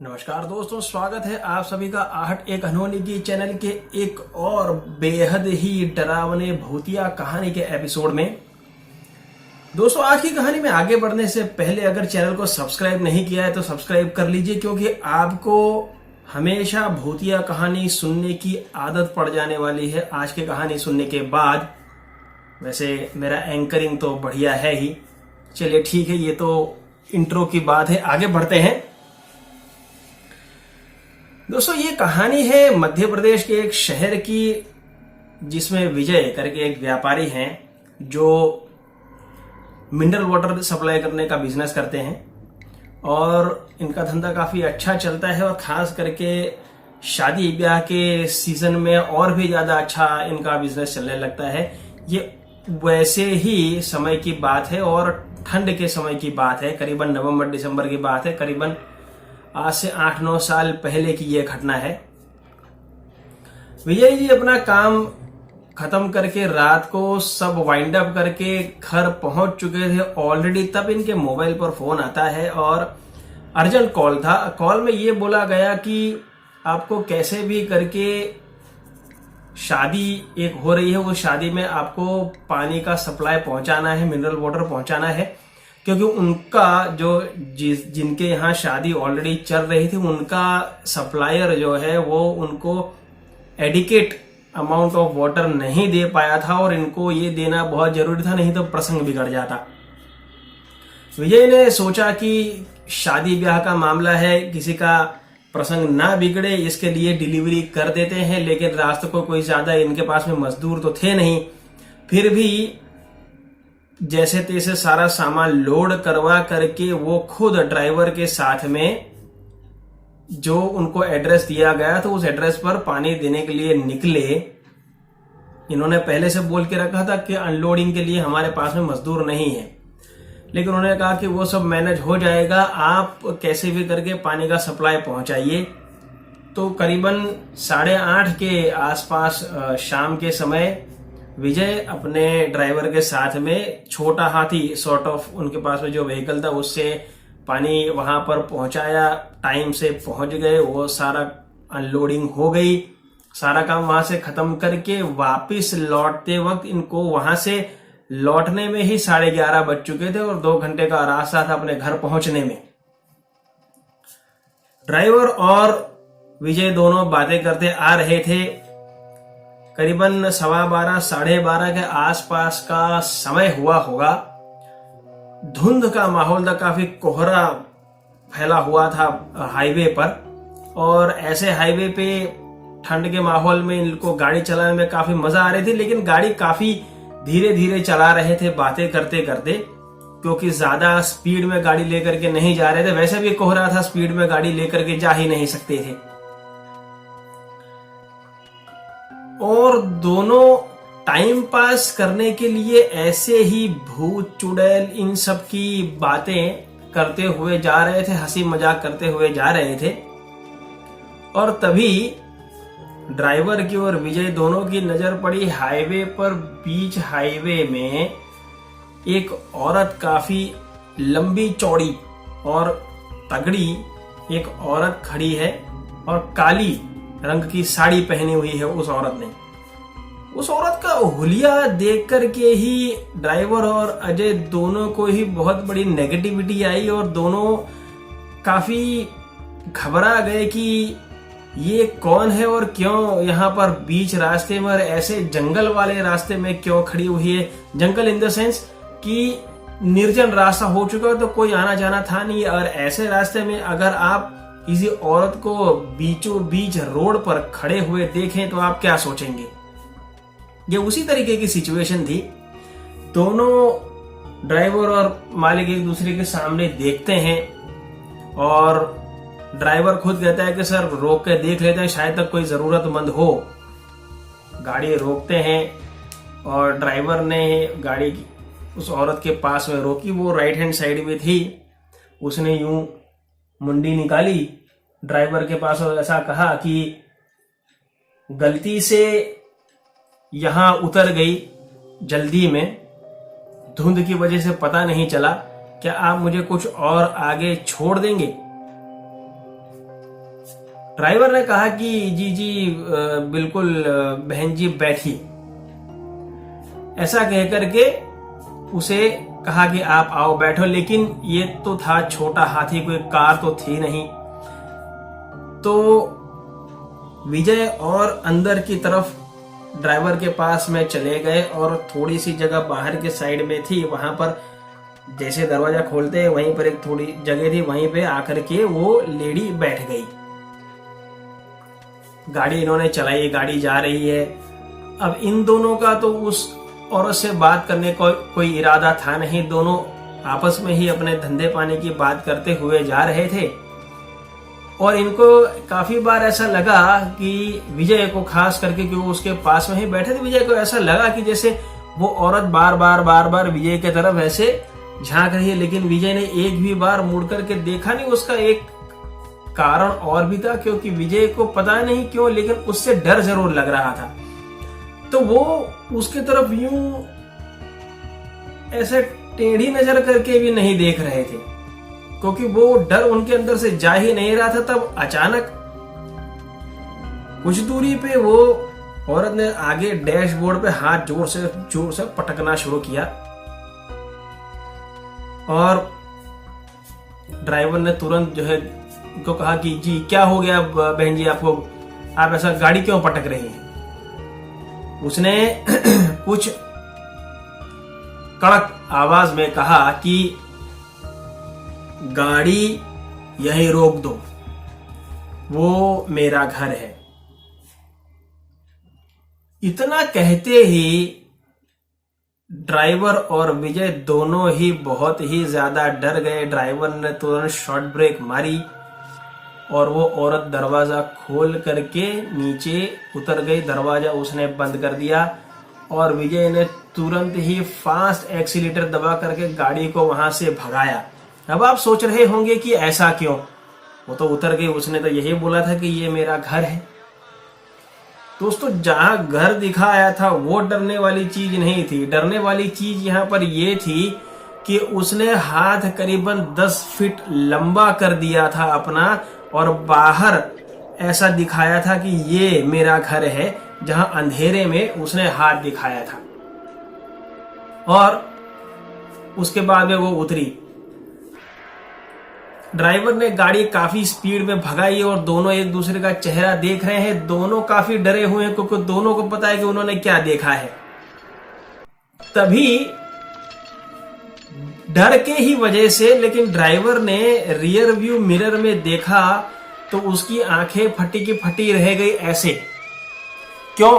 नमस्कार दोस्तों, स्वागत है आप सभी का आहट एक अनहोनी की चैनल के एक और बेहद ही डरावने भूतिया कहानी के एपिसोड में। दोस्तों, आज की कहानी में आगे बढ़ने से पहले अगर चैनल को सब्सक्राइब नहीं किया है तो सब्सक्राइब कर लीजिए, क्योंकि आपको हमेशा भूतिया कहानी सुनने की आदत पड़ जाने वाली है आज की कहानी सुनने के बाद। वैसे मेरा एंकरिंग तो बढ़िया है ही, चलिए ठीक है, ये तो इंट्रो की बात है, आगे बढ़ते हैं। दोस्तों, ये कहानी है मध्य प्रदेश के एक शहर की, जिसमें विजय करके एक व्यापारी हैं जो मिनरल वाटर सप्लाई करने का बिजनेस करते हैं और इनका धंधा काफी अच्छा चलता है और खास करके शादी ब्याह के सीजन में और भी ज्यादा अच्छा इनका बिजनेस चलने लगता है। ये वैसे ही समय की बात है और ठंड के समय की बात है, करीबन नवंबर दिसंबर की बात है, करीबन आज से 8-9 साल पहले की यह घटना है। विजय जी अपना काम खत्म करके रात को सब वाइंड अप करके घर पहुंच चुके थे ऑलरेडी। तब इनके मोबाइल पर फोन आता है और अर्जेंट कॉल था। कॉल में ये बोला गया कि आपको कैसे भी करके शादी एक हो रही है, वो शादी में आपको पानी का सप्लाई पहुंचाना है, मिनरल वाटर पहुंचाना है, क्योंकि उनका जो जिनके यहाँ शादी ऑलरेडी चल रही थी उनका सप्लायर जो है वो उनको एडिकेट अमाउंट ऑफ वाटर नहीं दे पाया था और इनको ये देना बहुत जरूरी था, नहीं तो प्रसंग बिगड़ जाता। विजय ने सोचा कि शादी ब्याह का मामला है, किसी का प्रसंग ना बिगड़े, इसके लिए डिलीवरी कर देते हैं। लेकिन रास्ते को कोई ज्यादा इनके पास में मजदूर तो थे नहीं, फिर भी जैसे तैसे सारा सामान लोड करवा करके वो खुद ड्राइवर के साथ में जो उनको एड्रेस दिया गया तो उस एड्रेस पर पानी देने के लिए निकले। इन्होंने पहले से बोल के रखा था कि अनलोडिंग के लिए हमारे पास में मजदूर नहीं है, लेकिन उन्होंने कहा कि वो सब मैनेज हो जाएगा, आप कैसे भी करके पानी का सप्लाई पहुंचाइए। तो करीबन 8:30 के आसपास शाम के समय विजय अपने ड्राइवर के साथ में छोटा हाथी सॉर्ट ऑफ उनके पास में जो व्हीकल था उससे पानी वहां पर पहुंचाया, टाइम से पहुंच गए, वो सारा अनलोडिंग हो गई। सारा काम वहां से खत्म करके वापस लौटते वक्त इनको वहां से लौटने में ही 11:30 बज चुके थे और 2 घंटे का रास्ता था अपने घर पहुंचने में। ड्राइवर और विजय दोनों बातें करते आ रहे थे। करीबन 12:15 12:30 के आसपास का समय हुआ होगा। धुंध का माहौल था, काफी कोहरा फैला हुआ था हाईवे पर, और ऐसे हाईवे पे ठंड के माहौल में इनको गाड़ी चलाने में काफी मजा आ रही थी, लेकिन गाड़ी काफी धीरे धीरे चला रहे थे बातें करते करते, क्योंकि ज्यादा स्पीड में गाड़ी लेकर के नहीं जा रहे थे। वैसे भी कोहरा था, स्पीड में गाड़ी लेकर के जा ही नहीं सकते थे। और दोनों टाइम पास करने के लिए ऐसे ही भूत चुड़ैल इन सब की बातें करते हुए जा रहे थे, हंसी मजाक करते हुए जा रहे थे। और तभी ड्राइवर की और विजय दोनों की नजर पड़ी हाईवे पर। बीच हाईवे में एक औरत, काफी लंबी चौड़ी और तगड़ी एक औरत खड़ी है और काली रंग की साड़ी पहनी हुई है उस औरत ने। उस औरत का हुलिया देख करके ही ड्राइवर और अजय दोनों को ही बहुत बड़ी नेगेटिविटी आई और दोनों काफी घबरा गए कि ये कौन है और क्यों यहाँ पर बीच रास्ते में, ऐसे जंगल वाले रास्ते में क्यों खड़ी हुई है। जंगल इन द सेंस कि निर्जन रास्ता हो चुका है, तो कोई आना जाना था नहीं, और ऐसे रास्ते में अगर आप किसी औरत को बीचों बीच रोड पर खड़े हुए देखें तो आप क्या सोचेंगे। ये उसी तरीके की सिचुएशन थी। दोनों ड्राइवर और मालिक एक दूसरे के सामने देखते हैं और ड्राइवर खुद कहता है कि सर रोक के देख लेते हैं, शायद तक कोई जरूरतमंद हो। गाड़ी रोकते हैं और ड्राइवर ने गाड़ी उस औरत के पास में रोकी। वो राइट हैंड साइड में थी। उसने यूं मुंडी निकाली ड्राइवर के पास और ऐसा कहा कि गलती से यहां उतर गई, जल्दी में, धुंध की वजह से पता नहीं चला, क्या आप मुझे कुछ और आगे छोड़ देंगे। ड्राइवर ने कहा कि जी जी बिल्कुल बहन जी बैठिए। ऐसा कह करके उसे कहा कि आप आओ बैठो, लेकिन ये तो था छोटा हाथी, कोई कार तो थी नहीं। तो विजय और अंदर की तरफ ड्राइवर के पास में चले गए और थोड़ी सी जगह बाहर के साइड में थी, वहां पर जैसे दरवाजा खोलते हैं वहीं पर एक थोड़ी जगह थी, वहीं पे आकर के वो लेडी बैठ गई। गाड़ी इन्होंने चलाई, गाड़ी जा रही है। अब इन दोनों का तो उस औरत से बात करने का कोई इरादा था नहीं, दोनों आपस में ही अपने धंधे पानी की बात करते हुए जा रहे थे। और इनको काफी बार ऐसा लगा कि विजय को, खास करके क्योंकि उसके पास में ही बैठे थे, विजय को ऐसा लगा कि जैसे वो औरत बार बार विजय की तरफ ऐसे झांक रही है, लेकिन विजय ने एक भी बार मुड़ करके देखा नहीं। उसका एक कारण और भी था, क्योंकि विजय को पता नहीं क्यों लेकिन उससे डर जरूर लग रहा था। तो वो उसके तरफ यूं ऐसे टेढ़ी नजर करके भी नहीं देख रहे थे, क्योंकि वो डर उनके अंदर से जा ही नहीं रहा था। तब अचानक कुछ दूरी पे वो औरत ने आगे डैशबोर्ड पे हाथ जोर से पटकना शुरू किया और ड्राइवर ने तुरंत जो है उनको कहा कि जी क्या हो गया बहन जी, आपको, आप ऐसा गाड़ी क्यों पटक रही हैं? उसने कुछ कड़क आवाज में कहा कि गाड़ी यहीं रोक दो, वो मेरा घर है। इतना कहते ही ड्राइवर और विजय दोनों ही बहुत ही ज्यादा डर गए। ड्राइवर ने तुरंत शॉर्ट ब्रेक मारी और वो औरत दरवाजा खोल करके नीचे उतर गई। दरवाजा उसने बंद कर दिया और विजय ने तुरंत ही फास्ट एक्सीलेटर दबा करके गाड़ी को वहां से भगाया। अब आप सोच रहे होंगे कि ऐसा क्यों, वो तो उतर गई, उसने तो यही बोला था कि ये मेरा घर है। दोस्तों, जहां घर दिखाया था वो डरने वाली चीज नहीं थी। डरने वाली चीज यहां पर ये थी कि उसने हाथ करीबन 10 फीट लंबा कर दिया था अपना और बाहर ऐसा दिखाया था कि ये मेरा घर है, जहां अंधेरे में उसने हाथ दिखाया था। और उसके बाद में वो उतरी। ड्राइवर ने गाड़ी काफी स्पीड में भगाई और दोनों एक दूसरे का चेहरा देख रहे हैं। दोनों काफी डरे हुए हैं, क्योंकि दोनों को पता है कि उन्होंने क्या देखा है। तभी डर के ही वजह से, लेकिन ड्राइवर ने रियर व्यू मिरर में देखा तो उसकी आंखें फटी की फटी रह गई। ऐसे क्यों?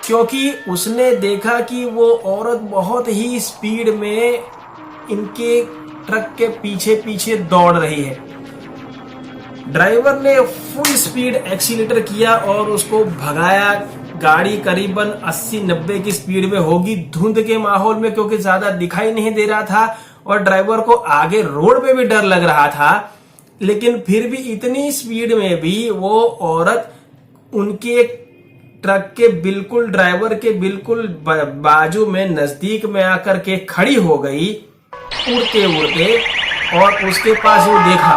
क्योंकि उसने देखा कि वो औरत बहुत ही स्पीड में इनके ट्रक के पीछे पीछे दौड़ रही है। ड्राइवर ने फुल स्पीड एक्सीलेटर किया और उसको भगाया। गाड़ी करीबन 80-90 की स्पीड में होगी, धुंध के माहौल में, क्योंकि ज्यादा दिखाई नहीं दे रहा था और ड्राइवर को आगे रोड पे भी डर लग रहा था। लेकिन फिर भी इतनी स्पीड में भी वो औरत उनके ट्रक के बिल्कुल, ड्राइवर के बिल्कुल बाजू में, नजदीक में आकर के खड़ी हो गई उड़ते उड़ते, और उसके पास वो देखा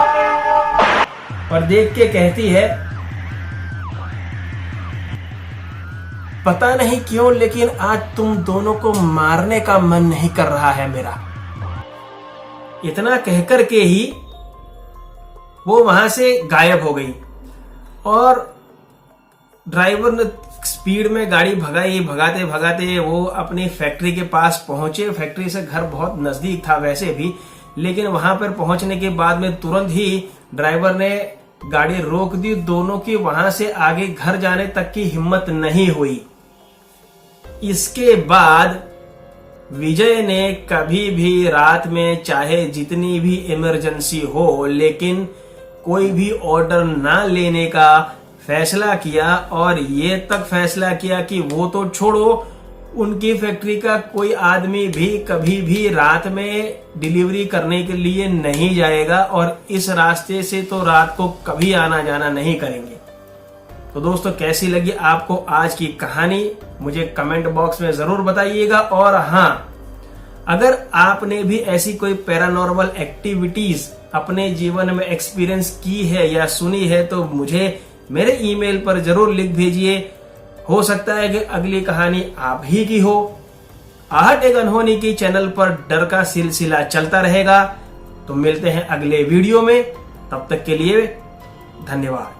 और देख के कहती है, पता नहीं क्यों लेकिन आज तुम दोनों को मारने का मन नहीं कर रहा है मेरा। इतना कहकर के ही वो वहां से गायब हो गई और ड्राइवर ने स्पीड में गाड़ी भगाई। भगाते भगाते वो अपनी फैक्ट्री के पास पहुंचे। फैक्ट्री से घर बहुत नजदीक था वैसे भी, लेकिन वहां पर पहुंचने के बाद में तुरंत ही ड्राइवर ने गाड़ी रोक दी। दोनों की वहां से आगे घर जाने तक की हिम्मत नहीं हुई। इसके बाद विजय ने कभी भी रात में, चाहे जितनी भी इमरजेंसी हो, लेकिन कोई भी ऑर्डर ना लेने का फैसला किया। और ये तक फैसला किया कि वो तो छोड़ो, उनकी फैक्ट्री का कोई आदमी भी कभी भी रात में डिलीवरी करने के लिए नहीं जाएगा और इस रास्ते से तो रात को कभी आना जाना नहीं करेंगे। तो दोस्तों, कैसी लगी आपको आज की कहानी, मुझे कमेंट बॉक्स में जरूर बताइएगा। और हाँ, अगर आपने भी ऐसी कोई पैरानॉर्मल एक्टिविटीज अपने जीवन में एक्सपीरियंस की है या सुनी है तो मुझे मेरे ईमेल पर जरूर लिख भेजिए। हो सकता है कि अगली कहानी आप ही की हो। आहट एक अनहोनी की चैनल पर डर का सिलसिला चलता रहेगा। तो मिलते हैं अगले वीडियो में, तब तक के लिए धन्यवाद।